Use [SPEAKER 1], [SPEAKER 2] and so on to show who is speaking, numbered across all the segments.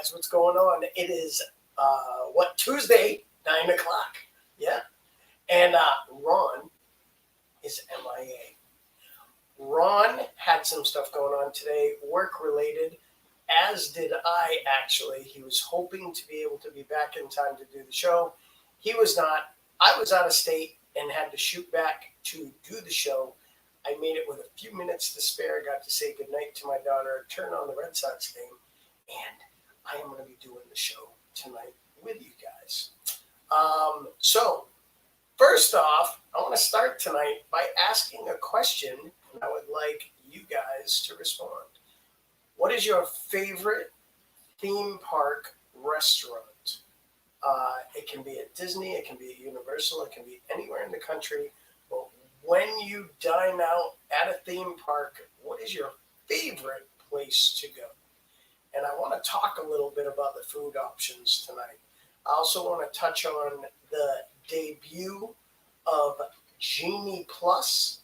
[SPEAKER 1] guys, what's going on? It is Tuesday, 9 o'clock. Yeah. And Ron is MIA. Ron had some stuff going on today, work related, as did I actually. He was hoping to be able to be back in time to do the show. He was not. I was out of state and had to shoot back to do the show. I made it with a few minutes to spare, got to say goodnight to my daughter, turn on the Red Sox game, and I am going to be doing the show tonight with you guys. So, first off, I want to start tonight by asking a question, and I would like you guys to respond. What is your favorite theme park restaurant? It can be at Disney, it can be at Universal, it can be anywhere in the country. But when you dine out at a theme park, what is your favorite place to go? And I want to talk a little bit about the food options tonight. I also want to touch on the debut of Genie Plus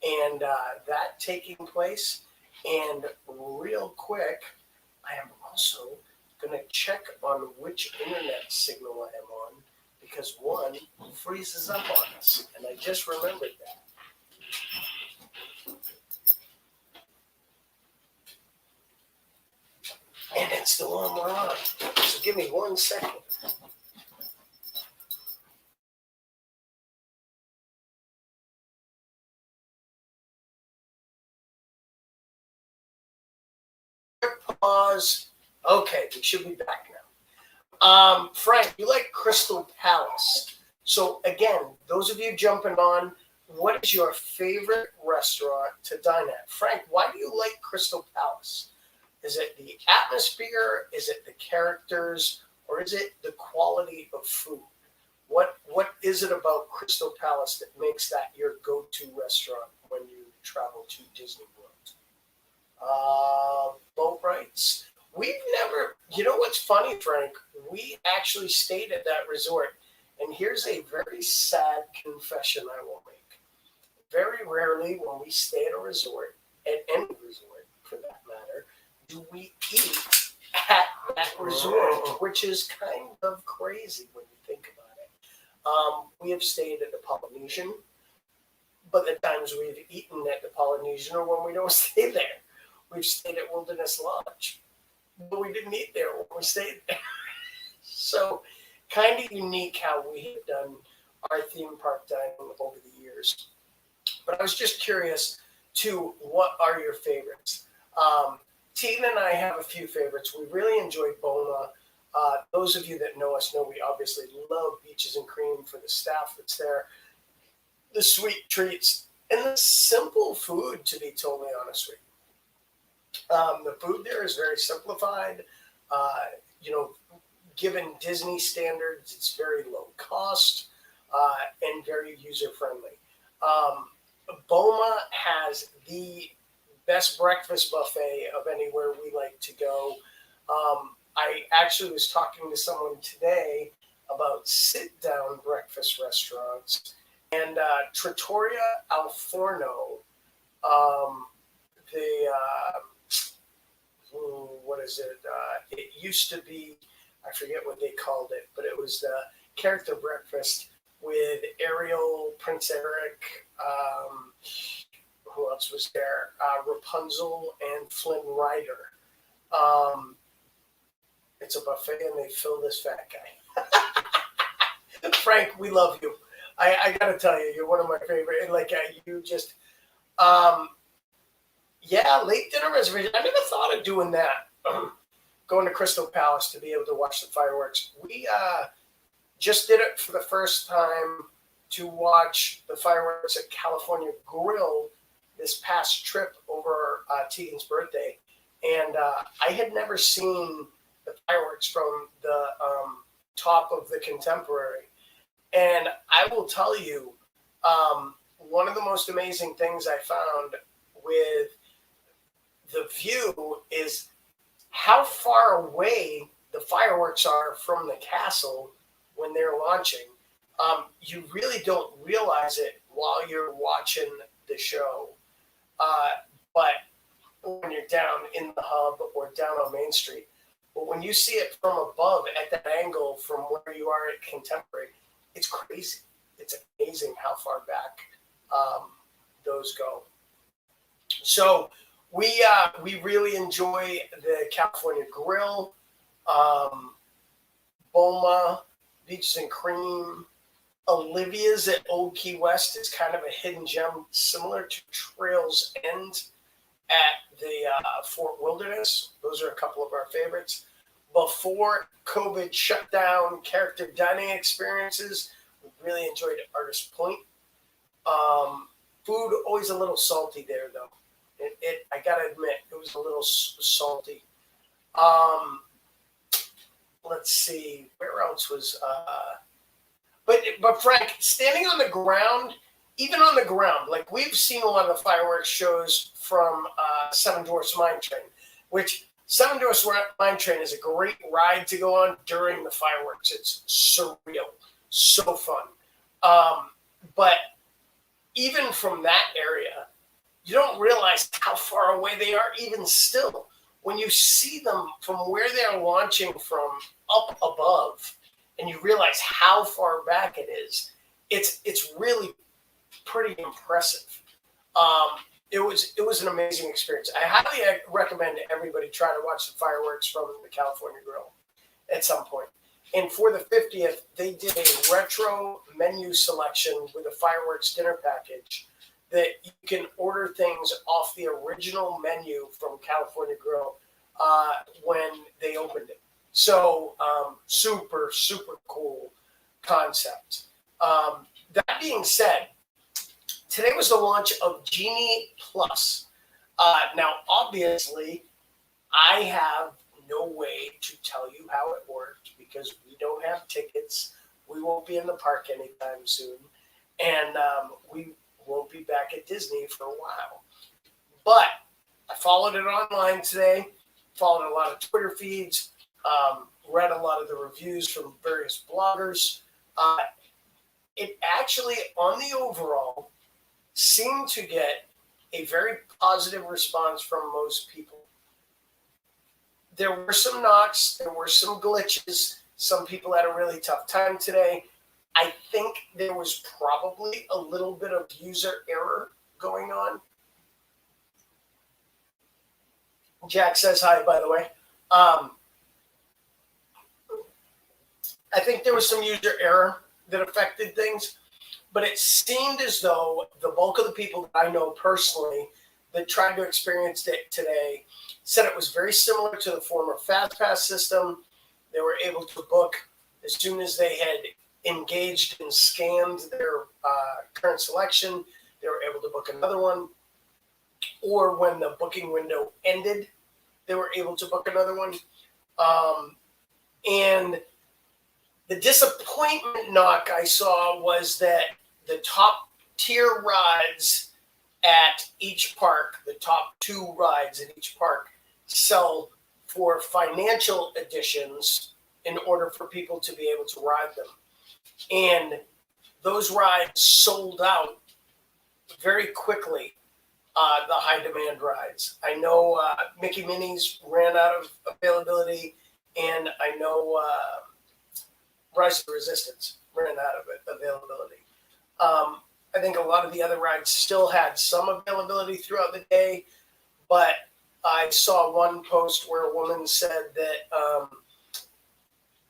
[SPEAKER 1] and that taking place. And real quick, I am also going to check on which internet signal I am on because one freezes up on us. And I just remembered that. And it's the one we're on. So give me 1 second. Pause. Okay, we should be back now. Frank, you like Crystal Palace. So again, those of you jumping on, what is your favorite restaurant to dine at? Frank, why do you like Crystal Palace? Is it the atmosphere? Is it the characters? Or is it the quality of food? What is it about Crystal Palace that makes that your go-to restaurant when you travel to Disney World? Boat rides. We've never, you know what's funny, Frank? We actually stayed at that resort. And here's a very sad confession I will make. Very rarely when we stay at a resort, at any resort for that matter, do we eat at that resort, which is kind of crazy when you think about it. We have stayed at the Polynesian, but the times we've eaten at the Polynesian are when we don't stay there. We've stayed at Wilderness Lodge, but we didn't eat there when we stayed there. So kind of unique how we have done our theme park dining over the years. But I was just curious, too, what are your favorites? Tina and I have a few favorites. We really enjoy Boma. Those of you that know us know we obviously love Beaches and Cream for the staff that's there, the sweet treats, and the simple food, to be totally honest with you. The food there is very simplified. Given Disney standards, it's very low cost and very user-friendly. Boma has the best breakfast buffet of anywhere we like to go. I actually was talking to someone today about sit-down breakfast restaurants. And Trattoria Al Forno, what is it? It used to be, I forget what they called it, but it was the character breakfast with Ariel, Prince Eric, who else was there? Rapunzel and Flynn Rider. It's a buffet and they fill this fat guy. Frank, we love you. I gotta tell you, you're one of my favorite. Like you just, late dinner reservation. I never thought of doing that. Going to Crystal Palace to be able to watch the fireworks. We just did it for the first time to watch the fireworks at California Grill this past trip over Tegan's birthday. And I had never seen the fireworks from the top of the Contemporary. And I will tell you, one of the most amazing things I found with the view is how far away the fireworks are from the castle when they're launching. You really don't realize it while you're watching the show. But when you're down in the hub or down on Main Street, But when you see it from above at that angle from where you are at Contemporary, it's crazy. It's amazing how far back those go. So we really enjoy the California Grill, Boma, Beaches and Cream. Olivia's at Old Key West is kind of a hidden gem, similar to Trails End at the Fort Wilderness. Those are a couple of our favorites. Before COVID shut down character dining experiences, we really enjoyed Artist Point. Food always a little salty there, though. I gotta admit, it was a little salty. Let's see, where else was? But Frank, standing on the ground, even on the ground, like we've seen a lot of the fireworks shows from Seven Dwarfs Mine Train, which Seven Dwarfs Mine Train is a great ride to go on during the fireworks. It's surreal, so fun. But even from that area, you don't realize how far away they are even still. When you see them from where they're launching from up above, and you realize how far back it is, it's really pretty impressive. It was an amazing experience. I highly recommend everybody try to watch the fireworks from the California Grill at some point. And for the 50th, they did a retro menu selection with a fireworks dinner package that you can order things off the original menu from California Grill when they opened it. So super, super cool concept. That being said, today was the launch of Genie Plus. Now, obviously, I have no way to tell you how it worked because we don't have tickets. We won't be in the park anytime soon. And we won't be back at Disney for a while. But I followed it online today, followed a lot of Twitter feeds, read a lot of the reviews from various bloggers. It actually, on the overall, seemed to get a very positive response from most people. There were some knocks, there were some glitches. Some people had a really tough time today. I think there was probably a little bit of user error going on. Jack says hi, by the way. I think there was some user error that affected things, but it seemed as though the bulk of the people that I know personally that tried to experience it today said it was very similar to the former FastPass system. They were able to book as soon as they had engaged and scanned their current selection. They were able to book another one, or when the booking window ended, they were able to book another one. And the disappointment knock I saw was that the top tier rides at each park, the top 2 rides at each park, sell for financial editions in order for people to be able to ride them. And those rides sold out very quickly, the high demand rides. I know Mickey Minnie's ran out of availability, and I know Rise of the Resistance ran out of availability. I think a lot of the other rides still had some availability throughout the day, but I saw one post where a woman said that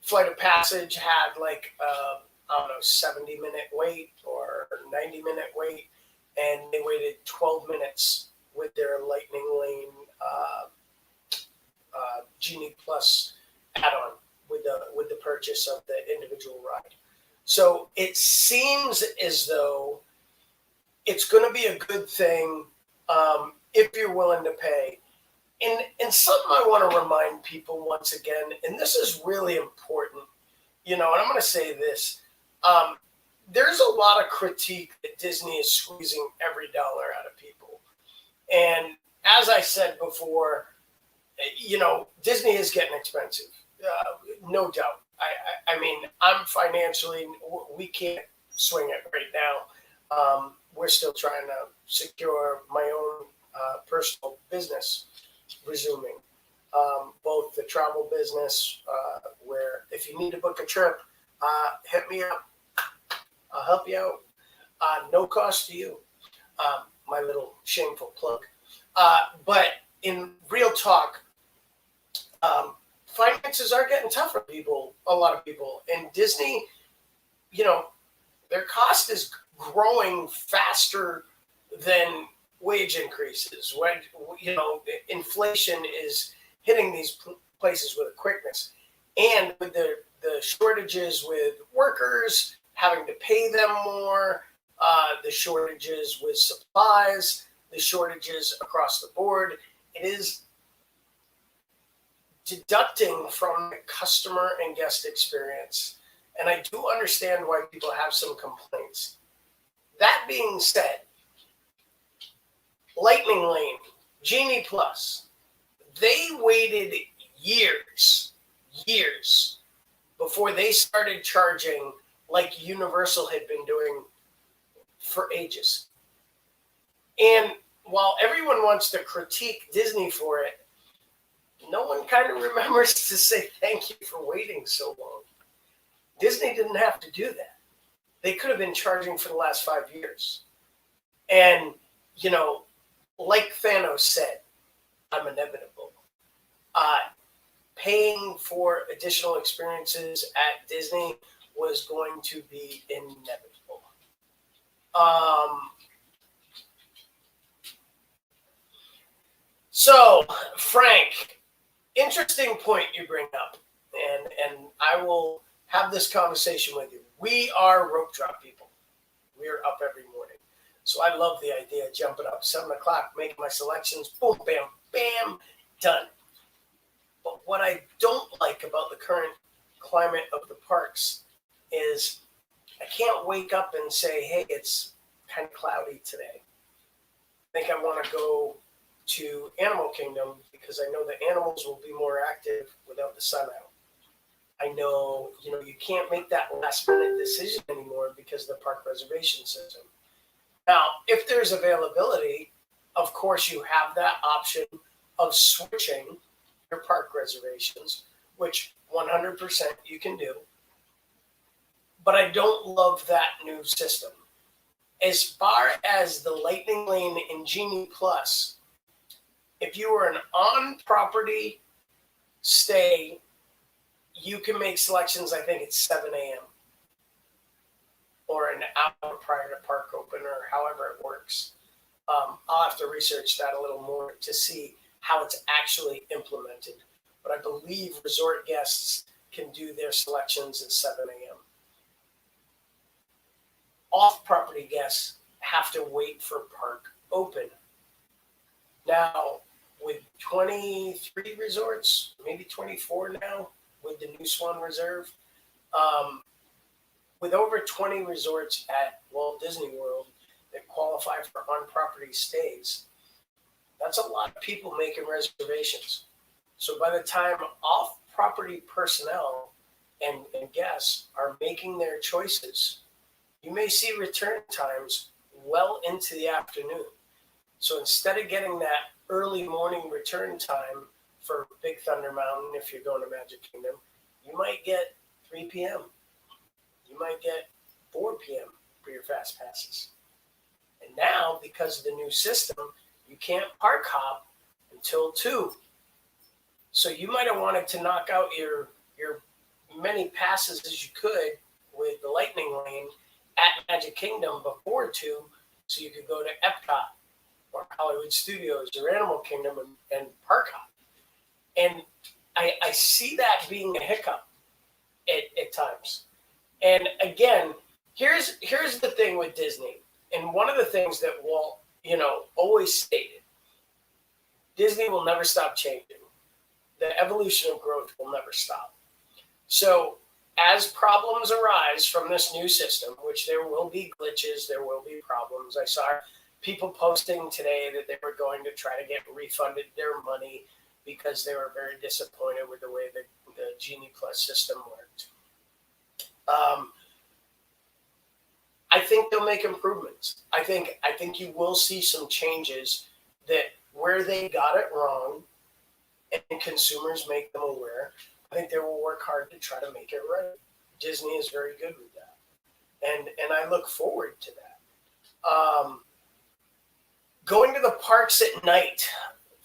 [SPEAKER 1] Flight of Passage had like, 70-minute wait or 90-minute wait, and they waited 12 minutes with their Lightning Lane Genie Plus add-on with the purchase of the individual ride. So it seems as though it's going to be a good thing if you're willing to pay. And something I want to remind people once again, and this is really important, and I'm going to say this. There's a lot of critique that Disney is squeezing every dollar out of people. And as I said before, Disney is getting expensive, no doubt. I mean, I'm financially, we can't swing it right now. We're still trying to secure my own personal business resuming. both the travel business, where if you need to book a trip, hit me up. I'll help you out. No cost to you. My little shameful plug. But in real talk, finances are getting tough for people, a lot of people. And Disney, their cost is growing faster than wage increases. When, inflation is hitting these places with a quickness. And with the shortages with workers, having to pay them more, the shortages with supplies, the shortages across the board, it is deducting from the customer and guest experience. And I do understand why people have some complaints. That being said, Lightning Lane, Genie Plus, they waited years before they started charging like Universal had been doing for ages. And while everyone wants to critique Disney for it, no one kind of remembers to say thank you for waiting so long. Disney didn't have to do that. They could have been charging for the last 5 years. And, like Thanos said, I'm inevitable. Paying for additional experiences at Disney was going to be inevitable. So, Frank, interesting point you bring up, and I will have this conversation with you. We are rope drop people. We're up every morning. So I love the idea of jumping up 7 o'clock, making my selections, boom, bam, bam, done. But what I don't like about the current climate of the parks is I can't wake up and say, hey, it's kind of cloudy today. I think I want to go to Animal Kingdom because I know the animals will be more active without the sun out. I know, you can't make that last minute decision anymore because of the park reservation system. Now, if there's availability, of course you have that option of switching your park reservations, which 100% you can do. But I don't love that new system. As far as the Lightning Lane and Genie Plus, if you were an on-property stay, you can make selections, I think it's 7 a.m. or an hour prior to park open or however it works. I'll have to research that a little more to see how it's actually implemented. But I believe resort guests can do their selections at 7 a.m. Off-property guests have to wait for park open. Now, with 23 resorts, maybe 24 now, with the new Swan Reserve, with over 20 resorts at Walt Disney World that qualify for on-property stays, that's a lot of people making reservations. So by the time off-property personnel and guests are making their choices, you may see return times well into the afternoon. So instead of getting that early morning return time for Big Thunder Mountain, if you're going to Magic Kingdom, you might get 3 p.m. You might get 4 p.m. for your fast passes. And now, because of the new system, you can't park hop until 2. So you might have wanted to knock out your many passes as you could with the Lightning Lane at Magic Kingdom before 2, so you could go to Epcot or Hollywood Studios or Animal Kingdom and park hop. And I see that being a hiccup at times. And again, here's the thing with Disney. And one of the things that Walt, always stated, Disney will never stop changing. The evolution of growth will never stop. So as problems arise from this new system, which there will be glitches, there will be problems. I saw people posting today that they were going to try to get refunded their money because they were very disappointed with the way that the Genie Plus system worked. I think they'll make improvements. I think you will see some changes that where they got it wrong and and consumers make them aware, I think they will work hard to try to make it right. Disney is very good with that, and I look forward to that. Going to the parks at night,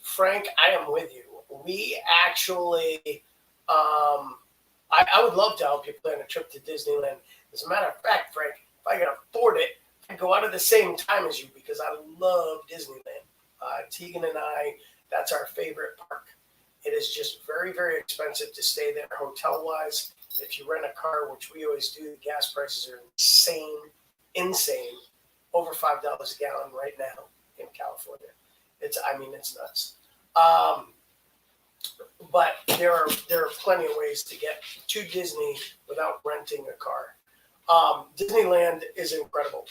[SPEAKER 1] Frank, I am with you. We actually, I would love to help you plan a trip to Disneyland. As a matter of fact, Frank, if I can afford it, I'd go out at the same time as you because I love Disneyland. Tegan and I, that's our favorite park. It is just very, very expensive to stay there hotel-wise. If you rent a car, which we always do, the gas prices are insane. Over $5 a gallon right now in California. It's nuts. But there are plenty of ways to get to Disney without renting a car. Disneyland is incredible.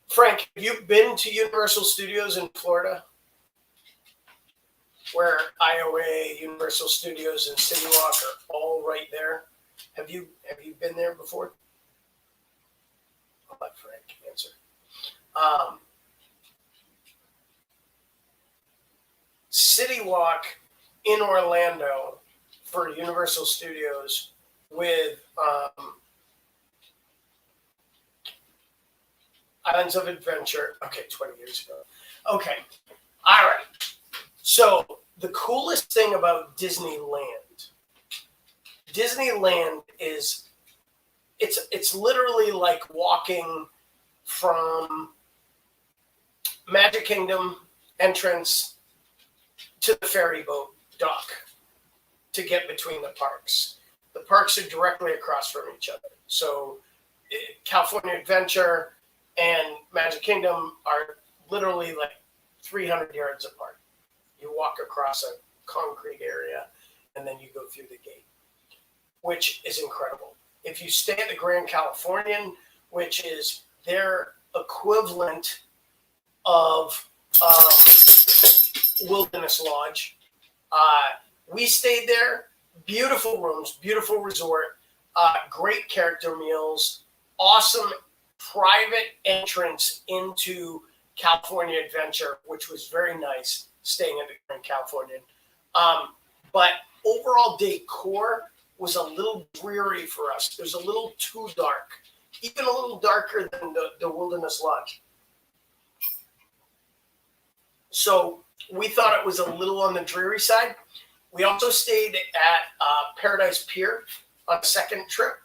[SPEAKER 1] Frank, have you been to Universal Studios in Florida? Where IOA, Universal Studios, and City Walk are all right there. Have you been there before? I'll let Frank answer. City Walk in Orlando for Universal Studios with Islands of Adventure. Okay, 20 years ago. Okay, all right. So the coolest thing about Disneyland is it's literally like walking from Magic Kingdom entrance to the ferry boat dock to get between the parks. The parks are directly across from each other. So California Adventure and Magic Kingdom are literally like 300 yards apart. You walk across a concrete area and then you go through the gate, which is incredible. If you stay at the Grand Californian, which is their equivalent of Wilderness Lodge, we stayed there. Beautiful rooms, beautiful resort, great character meals, awesome private entrance into California Adventure, which was very nice, staying at the Grand Californian. But overall decor was a little dreary for us. It was a little too dark, even a little darker than the Wilderness Lodge. So we thought it was a little on the dreary side. We also stayed at Paradise Pier on a second trip,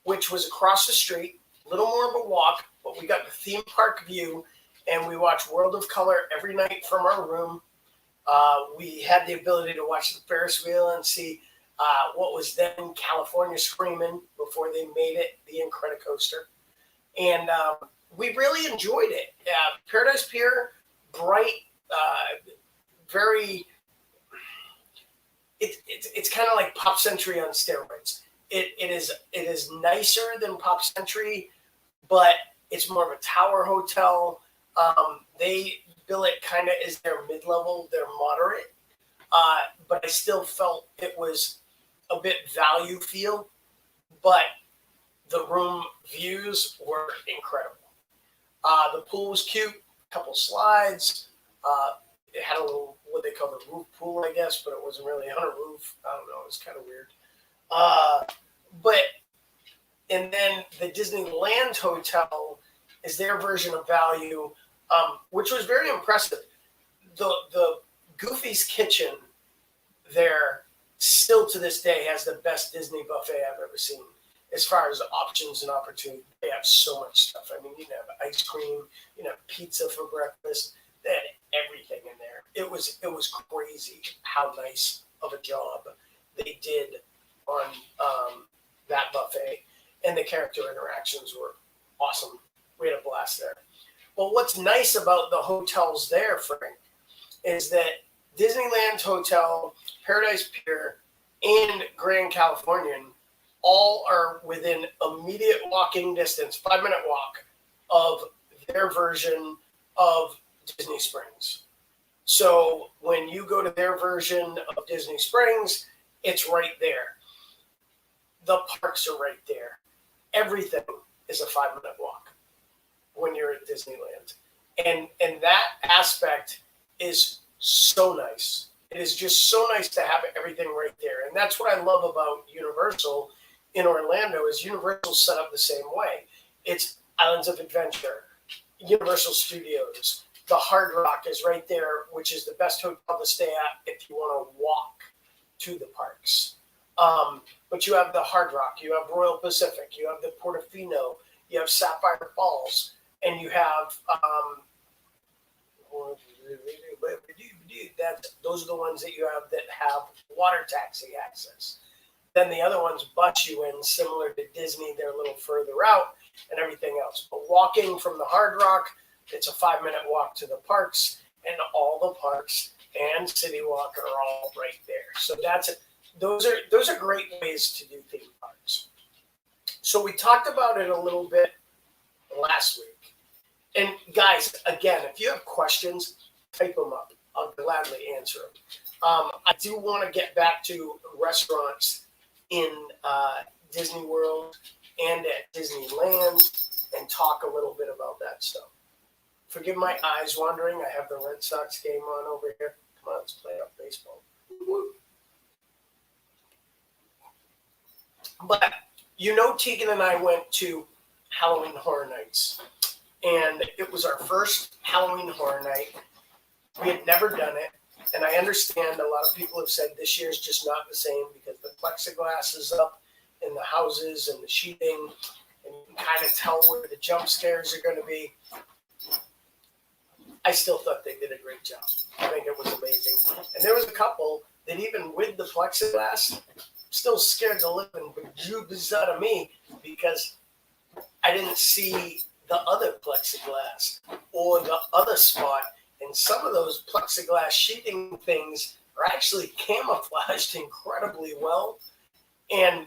[SPEAKER 1] which was across the street, a little more of a walk, but we got the theme park view, and we watched World of Color every night from our room. We had the ability to watch the Ferris wheel and see what was then California Screaming before they made it the Incredicoaster. And we really enjoyed it. Paradise Pier, bright, very... It's kind of like Pop Century on steroids. It is nicer than Pop Century, but it's more of a tower hotel. They bill it kind of as their mid-level, their moderate, but I still felt it was a bit value feel, but the room views were incredible. The pool was cute, a couple slides. It had a little, what they call the roof pool, I guess, but it wasn't really on a roof. I don't know. It was kind of weird. And then the Disneyland Hotel is their version of value, which was very impressive. The Goofy's Kitchen there still to this day has the best Disney buffet I've ever seen as far as options and opportunity. They have so much stuff. I mean, you can have ice cream, you can have pizza for breakfast. They had everything in there. It was crazy how nice of a job they did on that buffet, and the character interactions were awesome. We had a blast there. But what's nice about the hotels there, Frank, is that Disneyland Hotel, Paradise Pier, and Grand Californian all are within immediate walking distance, 5-minute walk, of their version of Disney Springs. So when you go to their version of Disney Springs, it's right there. The parks are right there. Everything is a 5-minute walk when you're at Disneyland. And that aspect is so nice. It is just so nice to have everything right there. And that's what I love about Universal in Orlando is Universal set up the same way. It's Islands of Adventure, Universal Studios. The Hard Rock is right there, which is the best hotel to stay at if you want to walk to the parks. But you have the Hard Rock, you have Royal Pacific, you have the Portofino, you have Sapphire Falls, and you have those are the ones that you have that have water taxi access. Then the other ones butt you in, similar to Disney. They're a little further out and everything else. But walking from the Hard Rock, it's a 5-minute walk to the parks, and all the parks and City Walk are all right there. So that's it. Those are great ways to do theme parks. So we talked about it a little bit last week. And guys, again, if you have questions, type them up. I'll gladly answer them. I do want to get back to restaurants in Disney World and at Disneyland and talk a little bit about that stuff. Forgive my eyes wandering. I have the Red Sox game on over here. Come on, let's play up baseball. Woo. But Tegan and I went to Halloween Horror Nights, and it was our first Halloween Horror Night. We had never done it, and I understand a lot of people have said this year's just not the same because the plexiglass is up in the houses and the sheeting, and you can kind of tell where the jump scares are going to be. I still thought they did a great job. I think it was amazing. And there was a couple that even with the plexiglass still scared the living bejeebus out of me because I didn't see the other plexiglass or the other spot. And some of those plexiglass sheeting things are actually camouflaged incredibly well. And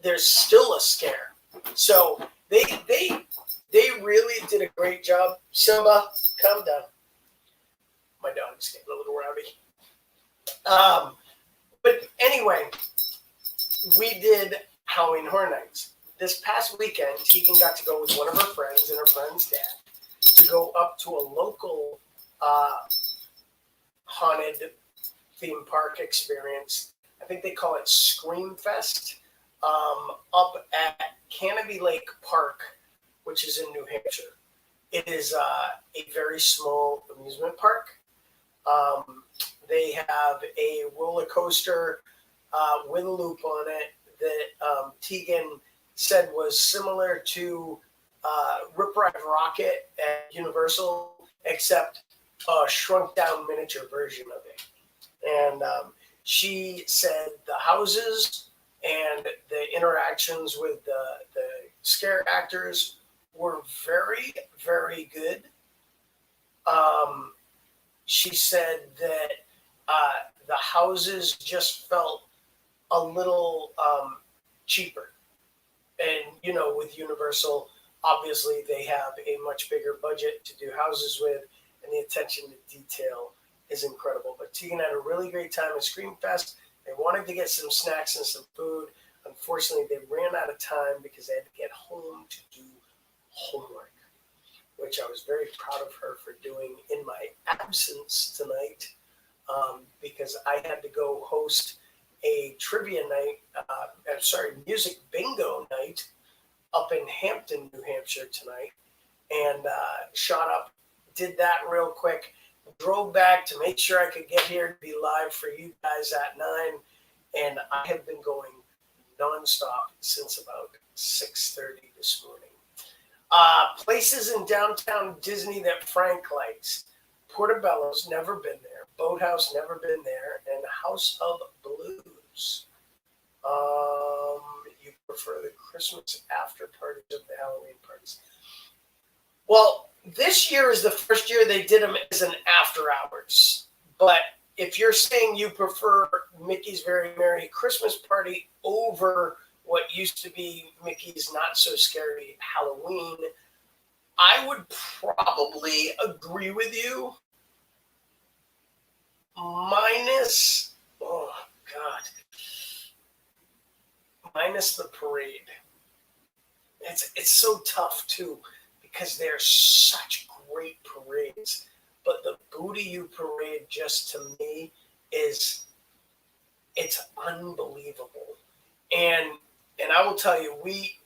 [SPEAKER 1] there's still a scare. So they really did a great job. Simba, calm down. My dog's getting a little rowdy. But anyway, we did Halloween Horror Nights. This past weekend, Tegan got to go with one of her friends and her friend's dad to go up to a local haunted theme park experience. I think they call it Scream Fest, up at Canobie Lake Park, which is in New Hampshire. It is a very small amusement park. They have a roller coaster with a loop on it that Tegan said was similar to Rip Ride Rocket at Universal, except a shrunk down miniature version of it. And she said the houses and the interactions with the scare actors were very, very good. She said that the houses just felt a little cheaper. And, with Universal, obviously they have a much bigger budget to do houses with, and the attention to detail is incredible. But Tegan had a really great time at Scream Fest. They wanted to get some snacks and some food. Unfortunately, they ran out of time because they had to get home to do homework, which I was very proud of her for doing in my absence tonight, because I had to go host a trivia night, music bingo night up in Hampton, New Hampshire tonight, and shot up, did that real quick, drove back to make sure I could get here to be live for you guys at 9, and I have been going nonstop since about 6:30 this morning. Places in downtown Disney that Frank likes. Portobello's, never been there. Boathouse, never been there. And House of Blues. You prefer the Christmas after parties of the Halloween parties? Well, this year is the first year they did them as an after hours. But if you're saying you prefer Mickey's Very Merry Christmas Party over what used to be Mickey's Not So Scary Halloween, I would probably agree with you. Minus the parade. It's so tough too because they're such great parades. But the Booty You parade, just to me, it's unbelievable. And I will tell you, we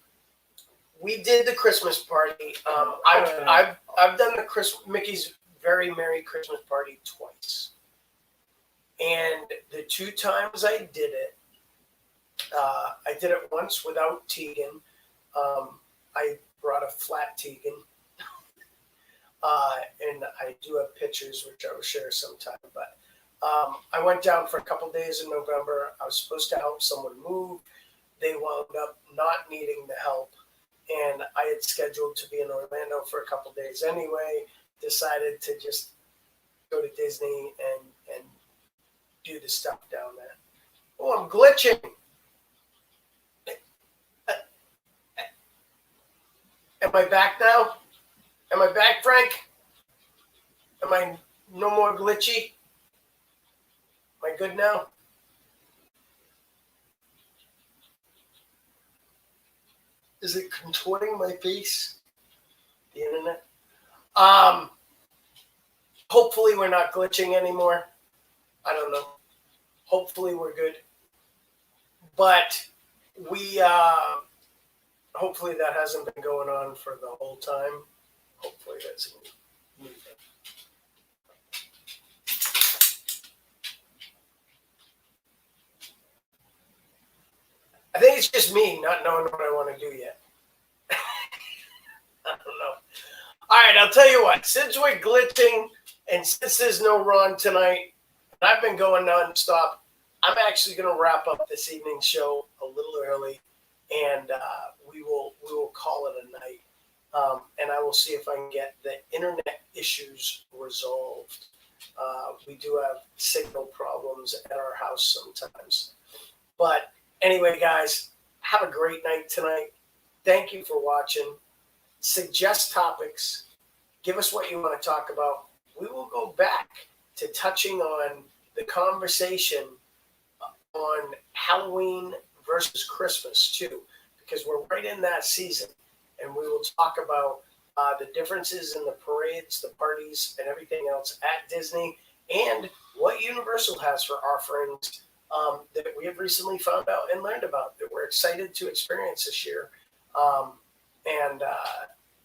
[SPEAKER 1] did the Christmas party. I've done the Mickey's Very Merry Christmas Party twice, and the 2 times I did it, I did it once without Tegan. I brought a flat Tegan, and I do have pictures which I will share sometime. But I went down for a couple days in November. I was supposed to help someone move. They wound up not needing the help, and I had scheduled to be in Orlando for a couple days anyway. Decided to just go to Disney and do the stuff down there. Oh, I'm glitching. Am I back now? Am I back, Frank? Am I no more glitchy? Am I good now? Is it contorting my face? The internet? Hopefully we're not glitching anymore. I don't know. Hopefully we're good. But we hopefully that hasn't been going on for the whole time. Hopefully that's a new thing. I think it's just me not knowing what I want to do yet. I don't know. All right, I'll tell you what. Since we're glitching and since there's no Ron tonight, and I've been going nonstop, I'm actually going to wrap up this evening's show a little early, and we will call it a night. And I will see if I can get the internet issues resolved. We do have signal problems at our house sometimes. But anyway, guys, have a great night tonight. Thank you for watching. Suggest topics. Give us what you want to talk about. We will go back to touching on the conversation on Halloween versus Christmas, too, because we're right in that season. And we will talk about the differences in the parades, the parties, and everything else at Disney, and what Universal has for offerings that we have recently found out and learned about that we're excited to experience this year. And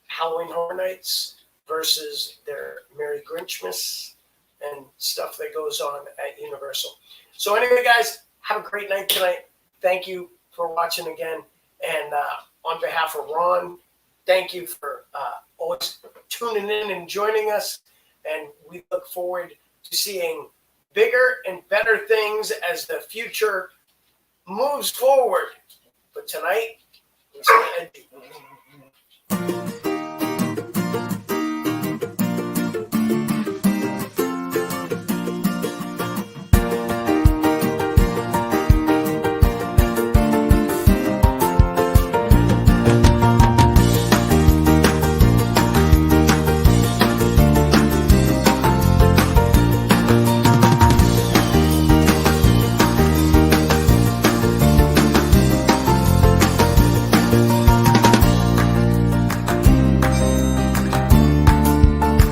[SPEAKER 1] Halloween Horror Nights versus their Merry Grinchmas and stuff that goes on at Universal. So anyway, guys, have a great night tonight. Thank you for watching again. And on behalf of Ron, thank you for always tuning in and joining us. And we look forward to seeing bigger and better things as the future moves forward. But tonight, we stay edgy.